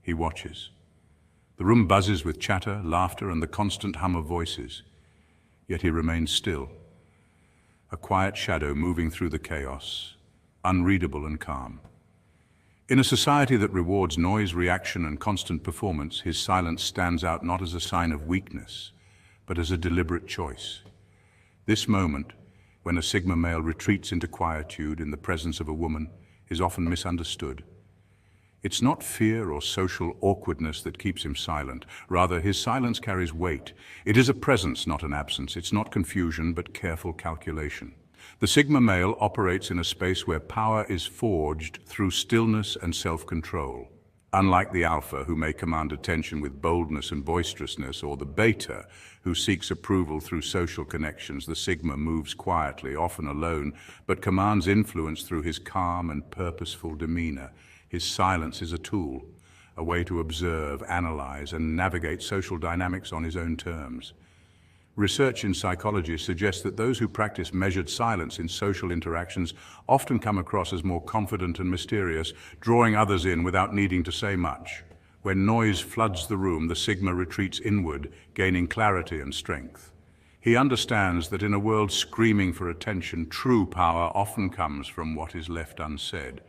He watches. The room buzzes with chatter, laughter, and the constant hum of voices. Yet he remains still, a quiet shadow moving through the chaos, unreadable and calm. In a society that rewards noise, reaction, and constant performance, his silence stands out not as a sign of weakness, but as a deliberate choice. This moment, when a Sigma male retreats into quietude in the presence of a woman, is often misunderstood. It's not fear or social awkwardness that keeps him silent. Rather, his silence carries weight. It is a presence, not an absence. It's not confusion, but careful calculation. The Sigma male operates in a space where power is forged through stillness and self-control. Unlike the Alpha, who may command attention with boldness and boisterousness, or the Beta, who seeks approval through social connections, the Sigma moves quietly, often alone, but commands influence through his calm and purposeful demeanor. His silence is a tool, a way to observe, analyze, and navigate social dynamics on his own terms. Research in psychology suggests that those who practice measured silence in social interactions often come across as more confident and mysterious, drawing others in without needing to say much. When noise floods the room, the Sigma retreats inward, gaining clarity and strength. He understands that in a world screaming for attention, true power often comes from what is left unsaid.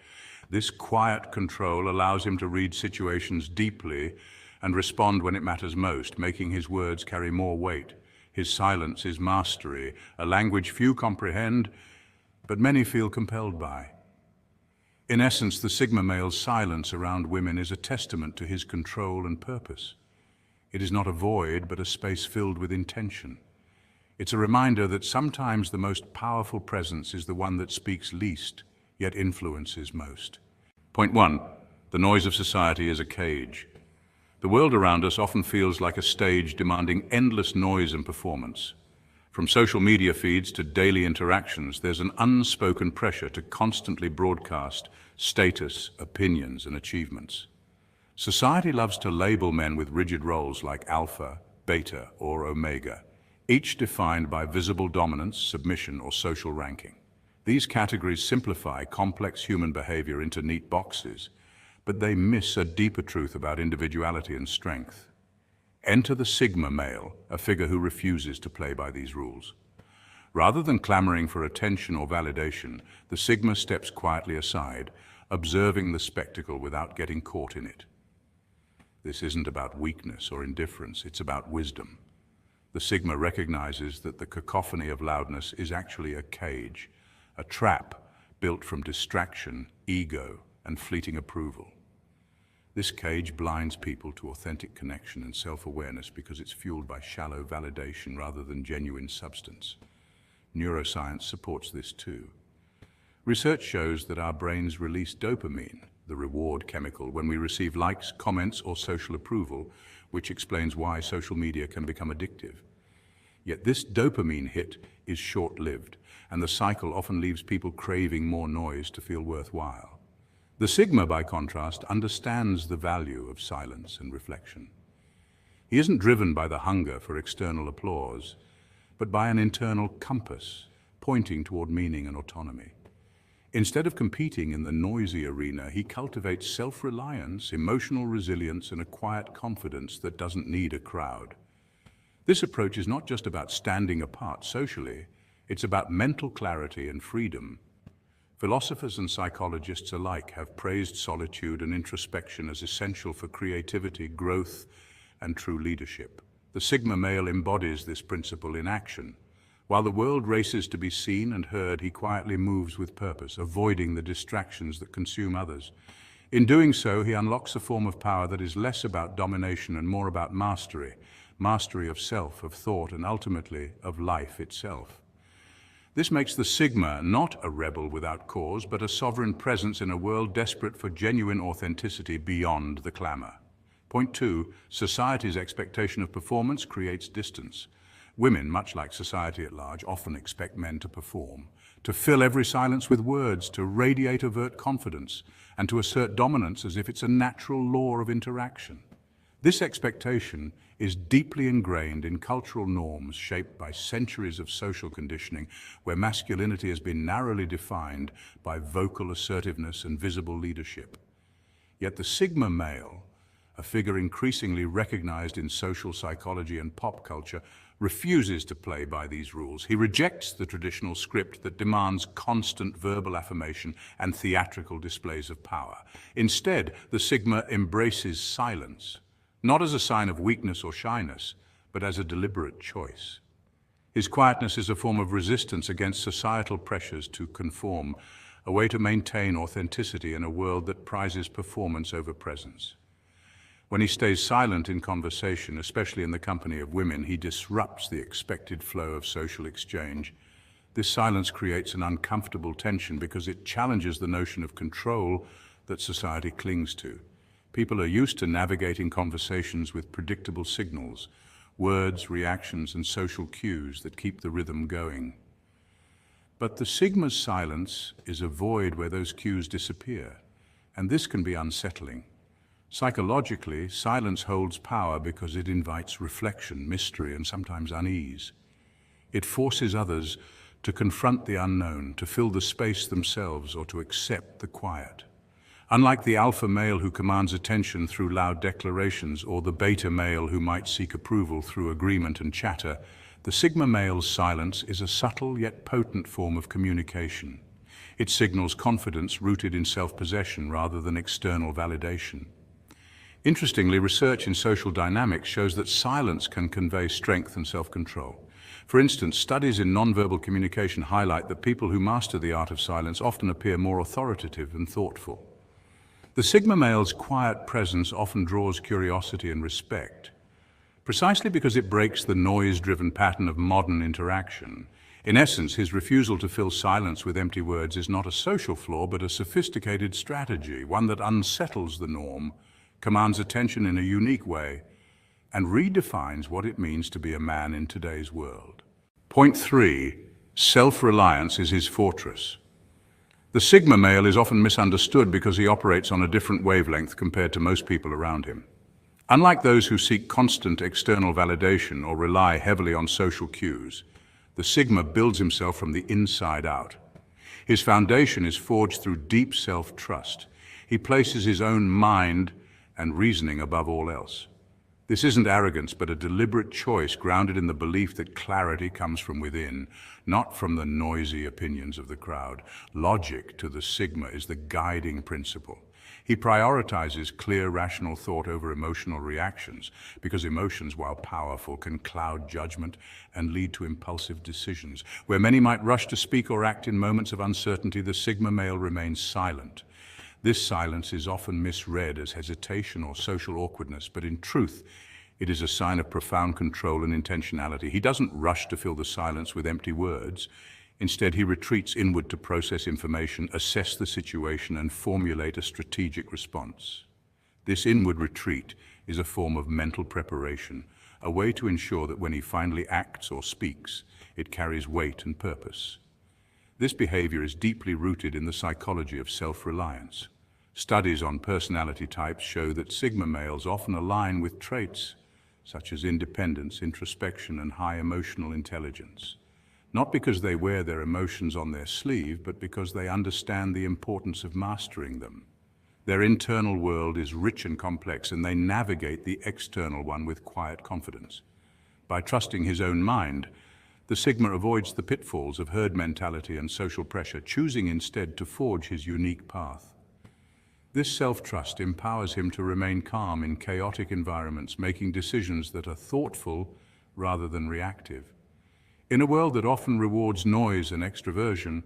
This quiet control allows him to read situations deeply and respond when it matters most, making his words carry more weight. His silence is mastery, a language few comprehend, but many feel compelled by. In essence, the Sigma male's silence around women is a testament to his control and purpose. It is not a void, but a space filled with intention. It's a reminder that sometimes the most powerful presence is the one that speaks least, yet influences most. Point 1. The noise of society is a cage. The world around us often feels like a stage demanding endless noise and performance. From social media feeds to daily interactions, there's an unspoken pressure to constantly broadcast status, opinions, and achievements. Society loves to label men with rigid roles like alpha, beta, or omega, each defined by visible dominance, submission, or social ranking. These categories simplify complex human behavior into neat boxes, but they miss a deeper truth about individuality and strength. Enter the Sigma male, a figure who refuses to play by these rules. Rather than clamoring for attention or validation, the Sigma steps quietly aside, observing the spectacle without getting caught in it. This isn't about weakness or indifference, it's about wisdom. The Sigma recognizes that the cacophony of loudness is actually a cage, a trap built from distraction, ego, and fleeting approval. This cage blinds people to authentic connection and self-awareness because it's fueled by shallow validation rather than genuine substance. Neuroscience supports this too. Research shows that our brains release dopamine, the reward chemical, when we receive likes, comments, or social approval, which explains why social media can become addictive. Yet this dopamine hit is short-lived, and the cycle often leaves people craving more noise to feel worthwhile. The Sigma, by contrast, understands the value of silence and reflection. He isn't driven by the hunger for external applause, but by an internal compass pointing toward meaning and autonomy. Instead of competing in the noisy arena, he cultivates self-reliance, emotional resilience, and a quiet confidence that doesn't need a crowd. This approach is not just about standing apart socially, it's about mental clarity and freedom. Philosophers and psychologists alike have praised solitude and introspection as essential for creativity, growth, and true leadership. The Sigma male embodies this principle in action. While the world races to be seen and heard, he quietly moves with purpose, avoiding the distractions that consume others. In doing so, he unlocks a form of power that is less about domination and more about mastery of self, of thought, and ultimately of life itself. This makes the Sigma not a rebel without cause, but a sovereign presence in a world desperate for genuine authenticity beyond the clamor. Point 2, society's expectation of performance creates distance. Women, much like society at large, often expect men to perform, to fill every silence with words, to radiate overt confidence, and to assert dominance as if it's a natural law of interaction. This expectation is deeply ingrained in cultural norms shaped by centuries of social conditioning, where masculinity has been narrowly defined by vocal assertiveness and visible leadership. Yet the Sigma male, a figure increasingly recognized in social psychology and pop culture, refuses to play by these rules. He rejects the traditional script that demands constant verbal affirmation and theatrical displays of power. Instead, the Sigma embraces silence, not as a sign of weakness or shyness, but as a deliberate choice. His quietness is a form of resistance against societal pressures to conform, a way to maintain authenticity in a world that prizes performance over presence. When he stays silent in conversation, especially in the company of women, he disrupts the expected flow of social exchange. This silence creates an uncomfortable tension because it challenges the notion of control that society clings to. People are used to navigating conversations with predictable signals, words, reactions, and social cues that keep the rhythm going. But the Sigma's silence is a void where those cues disappear, and this can be unsettling. Psychologically, silence holds power because it invites reflection, mystery, and sometimes unease. It forces others to confront the unknown, to fill the space themselves, or to accept the quiet. Unlike the alpha male who commands attention through loud declarations, or the beta male who might seek approval through agreement and chatter, the Sigma male's silence is a subtle yet potent form of communication. It signals confidence rooted in self-possession rather than external validation. Interestingly, research in social dynamics shows that silence can convey strength and self-control. For instance, studies in nonverbal communication highlight that people who master the art of silence often appear more authoritative and thoughtful. The Sigma male's quiet presence often draws curiosity and respect, precisely because it breaks the noise-driven pattern of modern interaction. In essence, his refusal to fill silence with empty words is not a social flaw, but a sophisticated strategy, one that unsettles the norm, commands attention in a unique way, and redefines what it means to be a man in today's world. Point 3. Self-reliance is his fortress. The Sigma male is often misunderstood because he operates on a different wavelength compared to most people around him. Unlike those who seek constant external validation or rely heavily on social cues, the Sigma builds himself from the inside out. His foundation is forged through deep self-trust. He places his own mind and reasoning above all else. This isn't arrogance, but a deliberate choice grounded in the belief that clarity comes from within, not from the noisy opinions of the crowd. Logic to the Sigma is the guiding principle. He prioritizes clear, rational thought over emotional reactions, because emotions, while powerful, can cloud judgment and lead to impulsive decisions. Where many might rush to speak or act in moments of uncertainty, the Sigma male remains silent. This silence is often misread as hesitation or social awkwardness, but in truth, it is a sign of profound control and intentionality. He doesn't rush to fill the silence with empty words. Instead, he retreats inward to process information, assess the situation, and formulate a strategic response. This inward retreat is a form of mental preparation, a way to ensure that when he finally acts or speaks, it carries weight and purpose. This behavior is deeply rooted in the psychology of self-reliance. Studies on personality types show that Sigma males often align with traits such as independence, introspection, and high emotional intelligence. Not because they wear their emotions on their sleeve, but because they understand the importance of mastering them. Their internal world is rich and complex, and they navigate the external one with quiet confidence. By trusting his own mind, the Sigma avoids the pitfalls of herd mentality and social pressure, choosing instead to forge his unique path. This self-trust empowers him to remain calm in chaotic environments, making decisions that are thoughtful rather than reactive. In a world that often rewards noise and extroversion,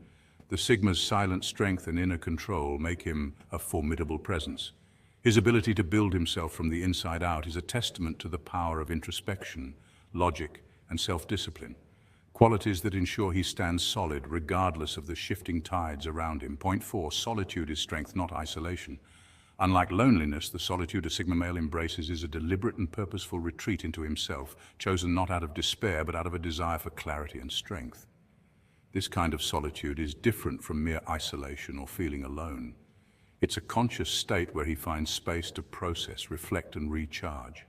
the Sigma's silent strength and inner control make him a formidable presence. His ability to build himself from the inside out is a testament to the power of introspection, logic, and self-discipline, qualities that ensure he stands solid regardless of the shifting tides around him. Point 4, solitude is strength, not isolation. Unlike loneliness, the solitude a Sigma male embraces is a deliberate and purposeful retreat into himself, chosen not out of despair, but out of a desire for clarity and strength. This kind of solitude is different from mere isolation or feeling alone. It's a conscious state where he finds space to process, reflect, and recharge.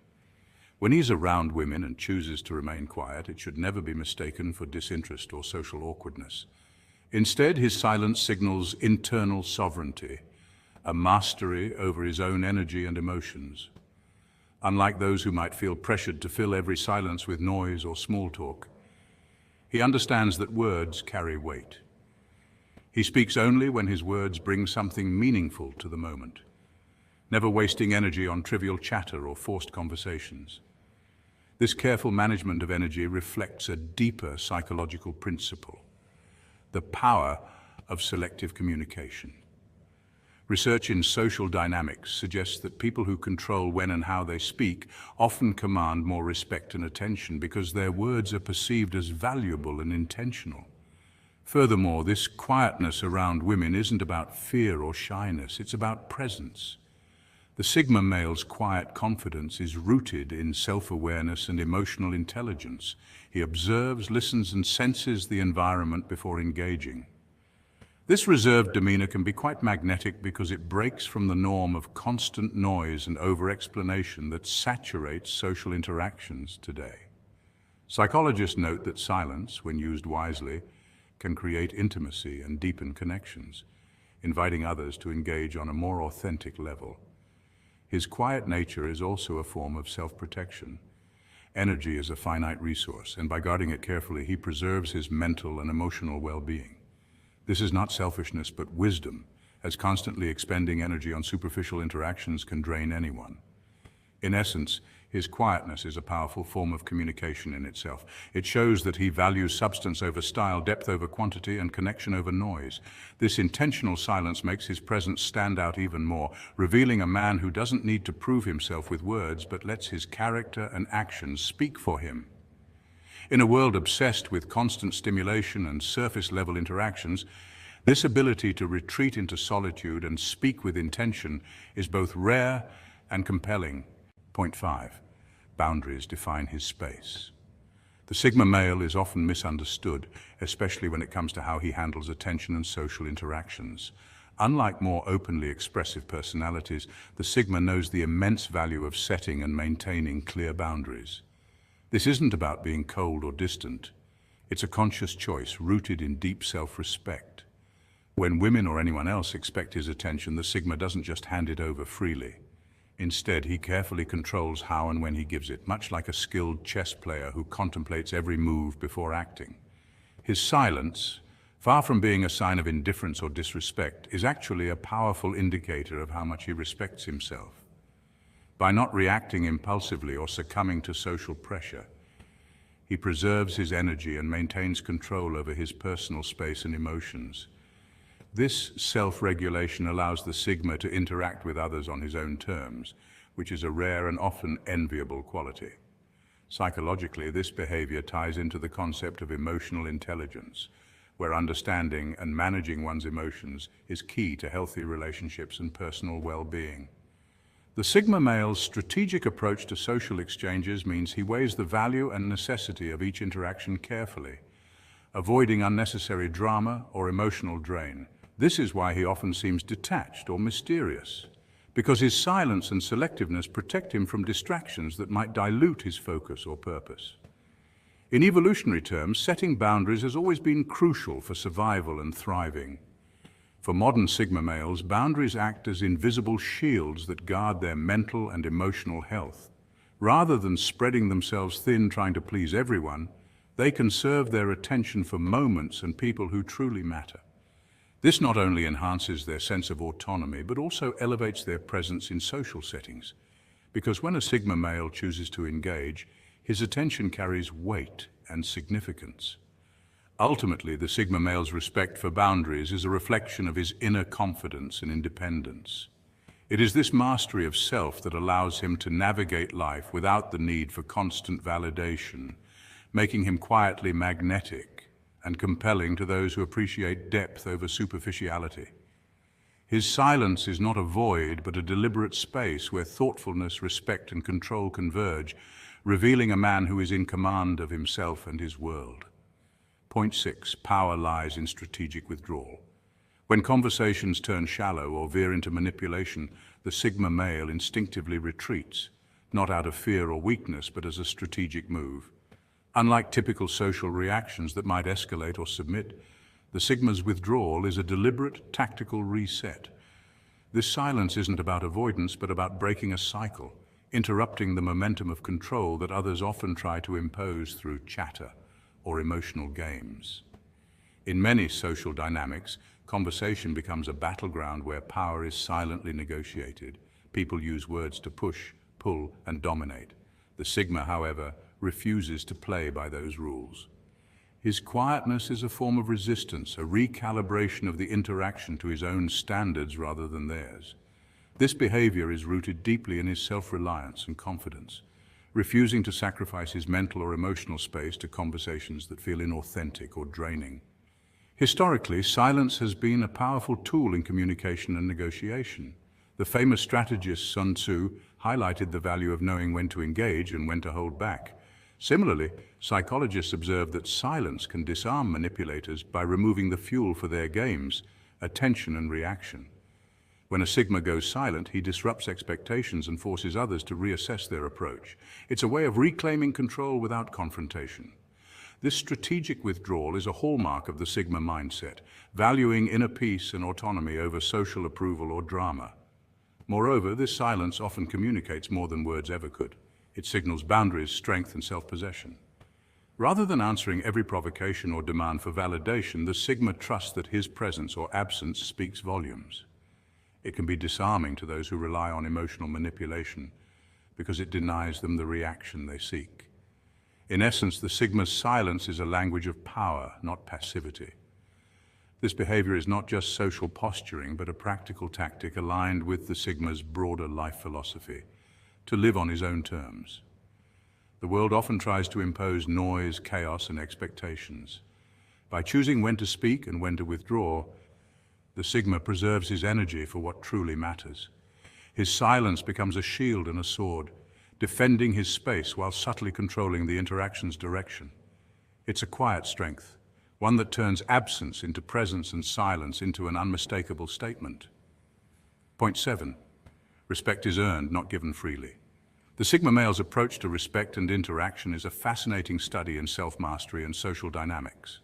When he's around women and chooses to remain quiet, it should never be mistaken for disinterest or social awkwardness. Instead, his silence signals internal sovereignty, a mastery over his own energy and emotions. unlike those who might feel pressured to fill every silence with noise or small talk. He understands that words carry weight. He speaks only when his words bring something meaningful to the moment, never wasting energy on trivial chatter or forced conversations. This careful management of energy reflects a deeper psychological principle: the power of selective communication. Research in social dynamics suggests that people who control when and how they speak often command more respect and attention because their words are perceived as valuable and intentional. Furthermore, this quietness around women isn't about fear or shyness, it's about presence. The Sigma male's quiet confidence is rooted in self-awareness and emotional intelligence. He observes, listens, and senses the environment before engaging. This reserved demeanor can be quite magnetic because it breaks from the norm of constant noise and over-explanation that saturates social interactions today. Psychologists note that silence, when used wisely, can create intimacy and deepen connections, inviting others to engage on a more authentic level. His quiet nature is also a form of self-protection. Energy is a finite resource, and by guarding it carefully, he preserves his mental and emotional well-being. This is not selfishness, but wisdom, as constantly expending energy on superficial interactions can drain anyone. In essence, his quietness is a powerful form of communication in itself. It shows that he values substance over style, depth over quantity, and connection over noise. This intentional silence makes his presence stand out even more, revealing a man who doesn't need to prove himself with words, but lets his character and actions speak for him. In a world obsessed with constant stimulation and surface-level interactions, this ability to retreat into solitude and speak with intention is both rare and compelling. Point 5. Boundaries define his space. The Sigma male is often misunderstood, especially when it comes to how he handles attention and social interactions. Unlike more openly expressive personalities, the Sigma knows the immense value of setting and maintaining clear boundaries. This isn't about being cold or distant. It's a conscious choice rooted in deep self-respect. When women or anyone else expect his attention, the Sigma doesn't just hand it over freely. Instead, he carefully controls how and when he gives it, much like a skilled chess player who contemplates every move before acting. His silence, far from being a sign of indifference or disrespect, is actually a powerful indicator of how much he respects himself. By not reacting impulsively or succumbing to social pressure, he preserves his energy and maintains control over his personal space and emotions. This self-regulation allows the Sigma to interact with others on his own terms, which is a rare and often enviable quality. Psychologically, this behavior ties into the concept of emotional intelligence, where understanding and managing one's emotions is key to healthy relationships and personal well-being. The Sigma male's strategic approach to social exchanges means he weighs the value and necessity of each interaction carefully, avoiding unnecessary drama or emotional drain. This is why he often seems detached or mysterious, because his silence and selectiveness protect him from distractions that might dilute his focus or purpose. In evolutionary terms, setting boundaries has always been crucial for survival and thriving. For modern Sigma males, boundaries act as invisible shields that guard their mental and emotional health. Rather than spreading themselves thin trying to please everyone, they conserve their attention for moments and people who truly matter. This not only enhances their sense of autonomy, but also elevates their presence in social settings. Because when a Sigma male chooses to engage, his attention carries weight and significance. Ultimately, the Sigma male's respect for boundaries is a reflection of his inner confidence and independence. It is this mastery of self that allows him to navigate life without the need for constant validation, making him quietly magnetic and compelling to those who appreciate depth over superficiality. His silence is not a void, but a deliberate space where thoughtfulness, respect, and control converge, revealing a man who is in command of himself and his world. Point 6. Power lies in strategic withdrawal. When conversations turn shallow or veer into manipulation, the Sigma male instinctively retreats, not out of fear or weakness, but as a strategic move. Unlike typical social reactions that might escalate or submit, the Sigma's withdrawal is a deliberate, tactical reset. This silence isn't about avoidance, but about breaking a cycle. interrupting the momentum of control that others often try to impose through chatter or emotional games. In many social dynamics, conversation becomes a battleground where power is silently negotiated. People use words to push, pull, and dominate. The Sigma, however, refuses to play by those rules. His quietness is a form of resistance, a recalibration of the interaction to his own standards rather than theirs. This behavior is rooted deeply in his self-reliance and confidence, refusing to sacrifice his mental or emotional space to conversations that feel inauthentic or draining. Historically, silence has been a powerful tool in communication and negotiation. The famous strategist Sun Tzu highlighted the value of knowing when to engage and when to hold back. Similarly, psychologists observe that silence can disarm manipulators by removing the fuel for their games, attention and reaction. When a Sigma goes silent, he disrupts expectations and forces others to reassess their approach. It's a way of reclaiming control without confrontation. This strategic withdrawal is a hallmark of the Sigma mindset, valuing inner peace and autonomy over social approval or drama. Moreover, this silence often communicates more than words ever could. It signals boundaries, strength, and self-possession. Rather than answering every provocation or demand for validation, the Sigma trusts that his presence or absence speaks volumes. It can be disarming to those who rely on emotional manipulation because it denies them the reaction they seek. In essence, the Sigma's silence is a language of power, not passivity. This behavior is not just social posturing, but a practical tactic aligned with the Sigma's broader life philosophy, to live on his own terms. The world often tries to impose noise, chaos, and expectations. By choosing when to speak and when to withdraw, the Sigma preserves his energy for what truly matters. His silence becomes a shield and a sword, defending his space while subtly controlling the interaction's direction. It's a quiet strength, one that turns absence into presence and silence into an unmistakable statement. Point 7. Respect is earned, not given freely. The Sigma male's approach to respect and interaction is a fascinating study in self-mastery and social dynamics.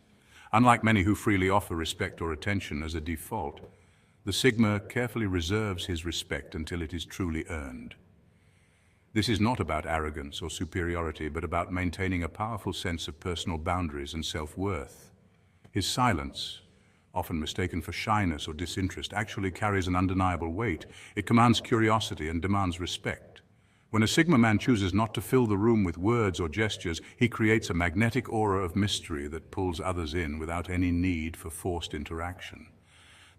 Unlike many who freely offer respect or attention as a default, the Sigma carefully reserves his respect until it is truly earned. This is not about arrogance or superiority, but about maintaining a powerful sense of personal boundaries and self-worth. His silence, often mistaken for shyness or disinterest, actually carries an undeniable weight. It commands curiosity and demands respect. When a Sigma man chooses not to fill the room with words or gestures, he creates a magnetic aura of mystery that pulls others in without any need for forced interaction.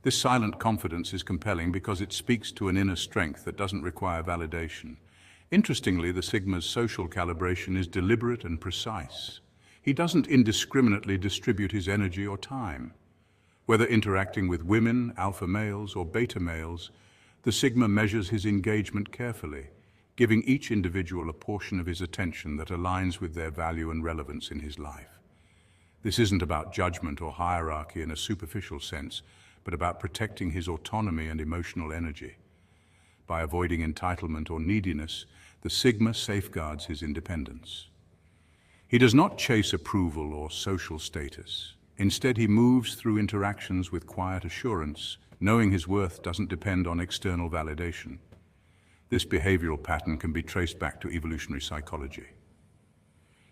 This silent confidence is compelling because it speaks to an inner strength that doesn't require validation. Interestingly, the Sigma's social calibration is deliberate and precise. He doesn't indiscriminately distribute his energy or time. Whether interacting with women, alpha males, or beta males, the Sigma measures his engagement carefully, giving each individual a portion of his attention that aligns with their value and relevance in his life. This isn't about judgment or hierarchy in a superficial sense, but about protecting his autonomy and emotional energy. By avoiding entitlement or neediness, the Sigma safeguards his independence. He does not chase approval or social status. Instead, he moves through interactions with quiet assurance, knowing his worth doesn't depend on external validation. This behavioral pattern can be traced back to evolutionary psychology.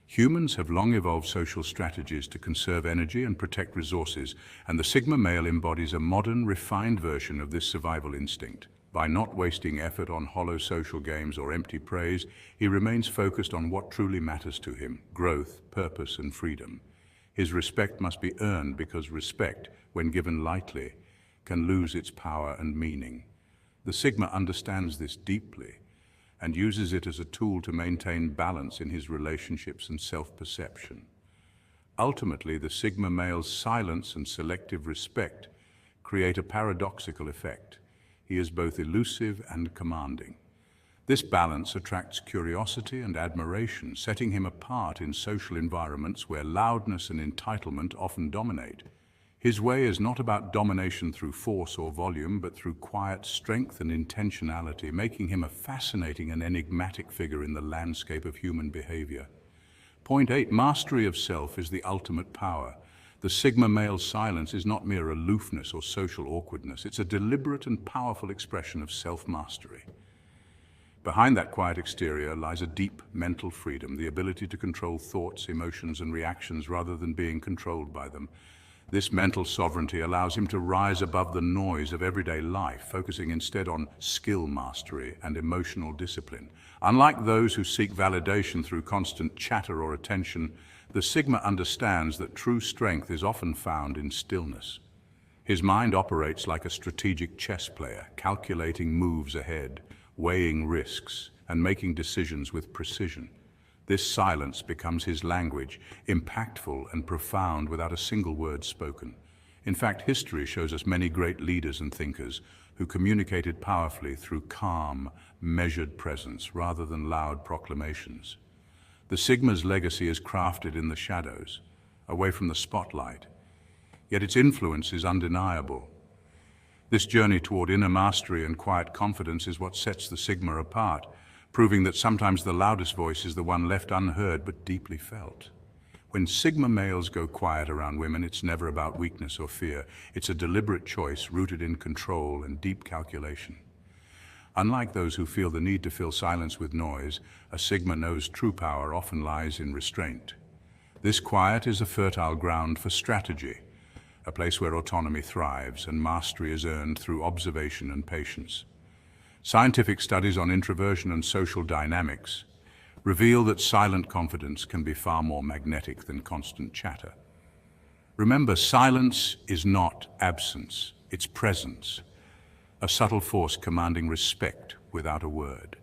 Humans have long evolved social strategies to conserve energy and protect resources, and the Sigma male embodies a modern, refined version of this survival instinct. By not wasting effort on hollow social games or empty praise, he remains focused on what truly matters to him: growth, purpose, and freedom. His respect must be earned because respect, when given lightly, can lose its power and meaning. The Sigma understands this deeply and uses it as a tool to maintain balance in his relationships and self-perception. Ultimately, the Sigma male's silence and selective respect create a paradoxical effect. He is both elusive and commanding. This balance attracts curiosity and admiration, setting him apart in social environments where loudness and entitlement often dominate. His way is not about domination through force or volume, but through quiet strength and intentionality, making him a fascinating and enigmatic figure in the landscape of human behavior. Point 8. Mastery of self is the ultimate power. The Sigma male's silence is not mere aloofness or social awkwardness. It's a deliberate and powerful expression of self-mastery. Behind that quiet exterior lies a deep mental freedom, the ability to control thoughts, emotions, and reactions rather than being controlled by them. This mental sovereignty allows him to rise above the noise of everyday life, focusing instead on skill mastery and emotional discipline. Unlike those who seek validation through constant chatter or attention, the Sigma understands that true strength is often found in stillness. His mind operates like a strategic chess player, calculating moves ahead, weighing risks, and making decisions with precision. This silence becomes his language, impactful and profound without a single word spoken. In fact, history shows us many great leaders and thinkers who communicated powerfully through calm, measured presence rather than loud proclamations. The Sigma's legacy is crafted in the shadows, away from the spotlight, yet its influence is undeniable. This journey toward inner mastery and quiet confidence is what sets the Sigma apart, proving that sometimes the loudest voice is the one left unheard but deeply felt. When Sigma males go quiet around women, it's never about weakness or fear. It's a deliberate choice rooted in control and deep calculation. Unlike those who feel the need to fill silence with noise, a Sigma knows true power often lies in restraint. This quiet is a fertile ground for strategy, a place where autonomy thrives and mastery is earned through observation and patience. Scientific studies on introversion and social dynamics reveal that silent confidence can be far more magnetic than constant chatter. Remember, silence is not absence, it's presence, a subtle force commanding respect without a word.